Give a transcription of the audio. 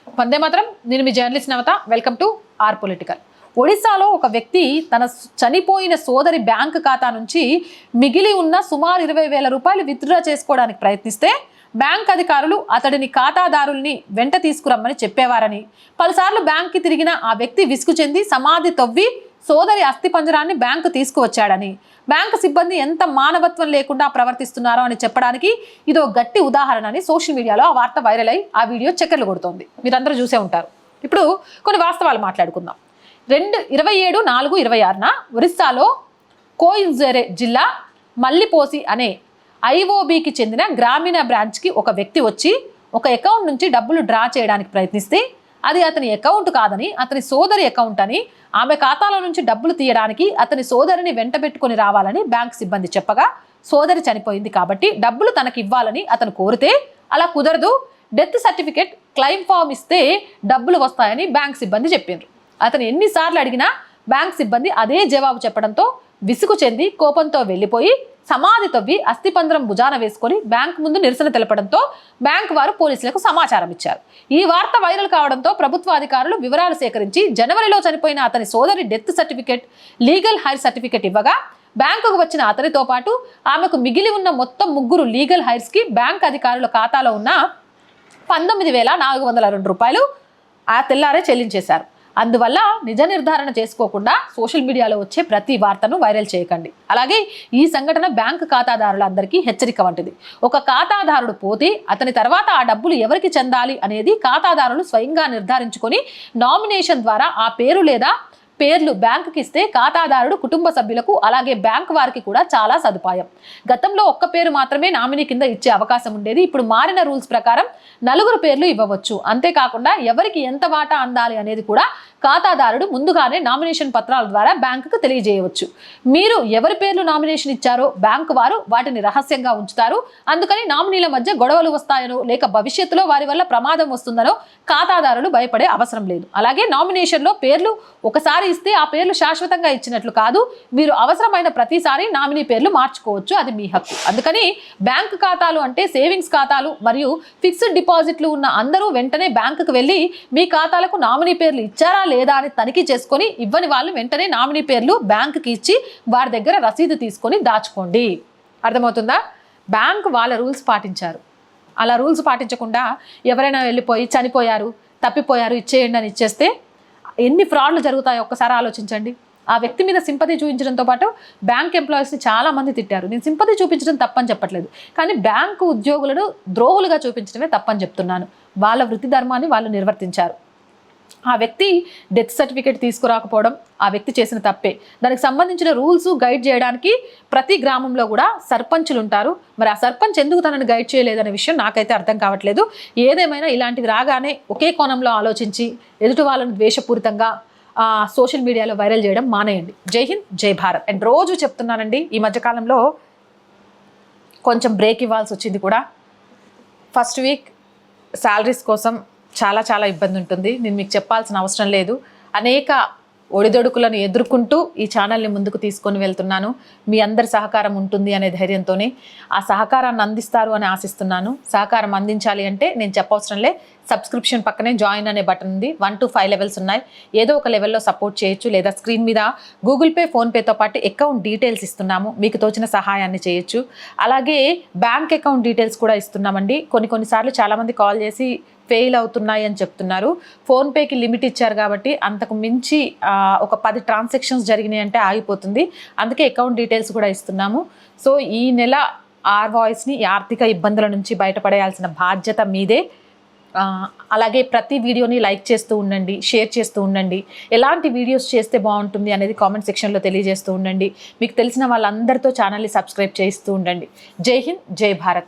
వందే మాత్రం. నేను మీ journalist Navatha. Welcome to our political. ఒడిశాలో ఒక వ్యక్తి తన చనిపోయిన సోదరి బ్యాంకు ఖాతా నుంచి మిగిలి ఉన్న సుమారు 20,000 రూపాయలు విత్డ్రా చేసుకోవడానికి ప్రయత్నిస్తే బ్యాంక్ అధికారులు అతడిని ఖాతాదారుల్ని వెంట తీసుకురమ్మని చెప్పేవారని, పలుసార్లు బ్యాంక్కి తిరిగిన ఆ వ్యక్తి విసుగు చెంది సమాధి తవ్వి సోదరి అస్థిపంజరాన్ని బ్యాంకు తీసుకువచ్చాడని, బ్యాంకు సిబ్బంది ఎంత మానవత్వం లేకుండా ప్రవర్తిస్తున్నారో అని చెప్పడానికి ఇదో గట్టి ఉదాహరణ అని సోషల్ మీడియాలో ఆ వార్త వైరల్ అయి ఆ వీడియో చక్కర్లు కొడుతోంది. మీరందరూ చూసే ఉంటారు. ఇప్పుడు కొన్ని వాస్తవాలు మాట్లాడుకుందాం. 27/4/26న ఒరిస్సాలో కోయిన్జరే జిల్లా మల్లిపోసి అనే ఐఓబికి చెందిన గ్రామీణ బ్రాంచ్కి ఒక వ్యక్తి వచ్చి ఒక అకౌంట్ నుంచి డబ్బులు డ్రా చేయడానికి ప్రయత్నిస్తే అది అతని అకౌంట్ కాదని, అతని సోదరి అకౌంట్ అని, ఆమె ఖాతాలో నుంచి డబ్బులు తీయడానికి అతని సోదరిని వెంట పెట్టుకుని రావాలని బ్యాంక్ సిబ్బంది చెప్పగా, సోదరి చనిపోయింది కాబట్టి డబ్బులు తనకి ఇవ్వాలని అతను కోరితే అలా కుదరదు, డెత్ సర్టిఫికేట్ క్లెయిమ్ ఫామ్ ఇస్తే డబ్బులు వస్తాయని బ్యాంక్ సిబ్బంది చెప్పిండ్రు. అతను ఎన్నిసార్లు అడిగినా బ్యాంక్ సిబ్బంది అదే జవాబు చెప్పడంతో విసుగు చెంది కోపంతో వెళ్లిపోయి సమాధి తవ్వి అస్థిపంజరం భుజాన వేసుకొని బ్యాంక్ ముందు నిరసన తెలపడంతో బ్యాంక్ వారు పోలీసులకు సమాచారం ఇచ్చారు. ఈ వార్త వైరల్ కావడంతో ప్రభుత్వ అధికారులు వివరాలు సేకరించి జనవరిలో చనిపోయిన అతని సోదరి death certificate, legal heir certificate ఇవ్వగా బ్యాంకుకు వచ్చిన అతనితో పాటు ఆమెకు మిగిలి ఉన్న మొత్తం 3 లీగల్ హైర్స్కి బ్యాంక్ అధికారుల ఖాతాలో ఉన్న 19,402 రూపాయలు ఆ తెల్లారే చెల్లించేశారు. అందువల్ల నిజ నిర్ధారణ చేసుకోకుండా సోషల్ మీడియాలో వచ్చే ప్రతి వార్తను వైరల్ చేయకండి. అలాగే ఈ సంఘటన బ్యాంకు ఖాతాదారులందరికీ హెచ్చరిక వంటిది. ఒక ఖాతాదారుడు పోతే అతని తర్వాత ఆ డబ్బులు ఎవరికి చెందాలి అనేది ఖాతాదారులు స్వయంగా నిర్ధారించుకొని నామినేషన్ ద్వారా ఆ పేరు లేదా పేర్లు బ్యాంకుకి ఇస్తే ఖాతాదారుడు కుటుంబ సభ్యులకు అలాగే బ్యాంకు వారికి కూడా చాలా సదుపాయం. గతంలో ఒక్క పేరు మాత్రమే నామినీ కింద ఇచ్చే అవకాశం ఉండేది. ఇప్పుడు మారిన రూల్స్ ప్రకారం 4 పేర్లు ఇవ్వవచ్చు. అంతేకాకుండా ఎవరికి ఎంత వాటా అందాలి అనేది కూడా ఖాతాదారుడు ముందుగానే నామినేషన్ పత్రాల ద్వారా బ్యాంకుకు తెలియజేయవచ్చు. మీరు ఎవరి పేర్లు నామినేషన్ ఇచ్చారో బ్యాంకు వారు వాటిని రహస్యంగా ఉంచుతారు. అందుకని నామినీల మధ్య గొడవలు వస్తాయనో లేక భవిష్యత్తులో వారి వల్ల ప్రమాదం వస్తుందనో ఖాతాదారులు భయపడే అవసరం లేదు. అలాగే నామినేషన్లో పేర్లు ఒకసారి ఇస్తే ఆ పేర్లు శాశ్వతంగా ఇచ్చినట్లు కాదు. మీరు అవసరమైన ప్రతిసారి నామినీ పేర్లు మార్చుకోవచ్చు. అది మీ హక్కు. అందుకని బ్యాంకు ఖాతాలు అంటే సేవింగ్స్ ఖాతాలు మరియు ఫిక్స్డ్ డిపాజిట్లు ఉన్న అందరూ వెంటనే బ్యాంకుకు వెళ్ళి మీ ఖాతాలకు నామినీ పేర్లు ఇచ్చారా లేదా అని తనిఖీ చేసుకొని, ఇవ్వని వాళ్ళు వెంటనే నామినీ పేర్లు బ్యాంకుకి ఇచ్చి వారి దగ్గర రసీదు తీసుకొని దాచుకోండి. అర్థమవుతుందా? బ్యాంకు వాళ్ళ రూల్స్ పాటించారు. అలా రూల్స్ పాటించకుండా ఎవరైనా వెళ్ళిపోయి చనిపోయారు, తప్పిపోయారు, ఇచ్చేయండి అని ఇచ్చేస్తే ఎన్ని ఫ్రాడ్లు జరుగుతాయో ఒక్కసారి ఆలోచించండి. ఆ వ్యక్తి మీద సింపతి చూపించడంతో పాటు బ్యాంక్ ఎంప్లాయీస్ని చాలా మంది తిట్టారు. నేను సింపతి చూపించడం తప్పని చెప్పట్లేదు, కానీ బ్యాంకు ఉద్యోగులను ద్రోహులుగా చూపించడమే తప్పని చెప్తున్నాను. వాళ్ళ వృత్తి ధర్మాన్ని వాళ్ళు నిర్వర్తించారు. ఆ వ్యక్తి డెత్ సర్టిఫికేట్ తీసుకురాకపోవడం ఆ వ్యక్తి చేసిన తప్పే. దానికి సంబంధించిన రూల్స్ గైడ్ చేయడానికి ప్రతి గ్రామంలో కూడా సర్పంచులు ఉంటారు. మరి ఆ సర్పంచ్ ఎందుకు తనని గైడ్ చేయలేదనే విషయం నాకైతే అర్థం కావట్లేదు. ఏదేమైనా ఇలాంటివి రాగానే ఒకే కోణంలో ఆలోచించి ఎదుటి వాళ్ళని ద్వేషపూరితంగా సోషల్ మీడియాలో వైరల్ చేయడం మానేయండి. జై హింద్, జై భారత్. అండ్ రోజు చెప్తున్నానండి, ఈ మధ్యకాలంలో కొంచెం బ్రేక్ ఇవ్వాల్సి వచ్చింది కూడా. ఫస్ట్ వీక్ శాలరీస్ కోసం చాలా ఇబ్బంది ఉంటుంది. నేను మీకు చెప్పాల్సిన అవసరం లేదు. అనేక ఒడిదొడుకులను ఎదుర్కొంటూ ఈ ఛానల్ని ముందుకు తీసుకొని వెళ్తున్నాను. మీ అందరి సహకారం ఉంటుంది అనే ధైర్యంతోనే ఆ సహకారాన్ని అందిస్తారు అని ఆశిస్తున్నాను. సహకారం అందించాలి అంటే నేను చెప్పవసరంలే, సబ్స్క్రిప్షన్ పక్కనే జాయిన్ అనే బటన్ ఉంది. 1 to 5 లెవెల్స్ ఉన్నాయి. ఏదో ఒక లెవెల్లో సపోర్ట్ చేయొచ్చు. లేదా స్క్రీన్ మీద గూగుల్ పే, ఫోన్పేతో పాటు అకౌంట్ డీటెయిల్స్ ఇస్తున్నాము. మీకు తోచిన సహాయాన్ని చేయొచ్చు. అలాగే బ్యాంక్ అకౌంట్ డీటెయిల్స్ కూడా ఇస్తున్నామండి. కొన్నిసార్లు చాలామంది కాల్ చేసి ఫెయిల్ అవుతున్నాయి అని చెప్తున్నారు. ఫోన్పేకి లిమిట్ ఇచ్చారు కాబట్టి అంతకు మించి ఒక 10 ట్రాన్సాక్షన్స్ జరిగినాయి అంటే ఆగిపోతుంది. అందుకే అకౌంట్ డీటెయిల్స్ కూడా ఇస్తున్నాము. సో ఈ నెల ఆర్ వాయిస్ని ఆర్థిక ఇబ్బందుల నుంచి బయటపడేయాల్సిన బాధ్యత మీదే. అలాగే ప్రతి వీడియోని లైక్ చేస్తూ ఉండండి, షేర్ చేస్తూ ఉండండి. ఎలాంటి వీడియోస్ చేస్తే బాగుంటుంది అనేది కామెంట్ సెక్షన్లో తెలియజేస్తూ ఉండండి. మీకు తెలిసిన వాళ్ళందరితో ఛానల్ని సబ్స్క్రైబ్ చేస్తూ ఉండండి. జై హింద్, జై భారత్.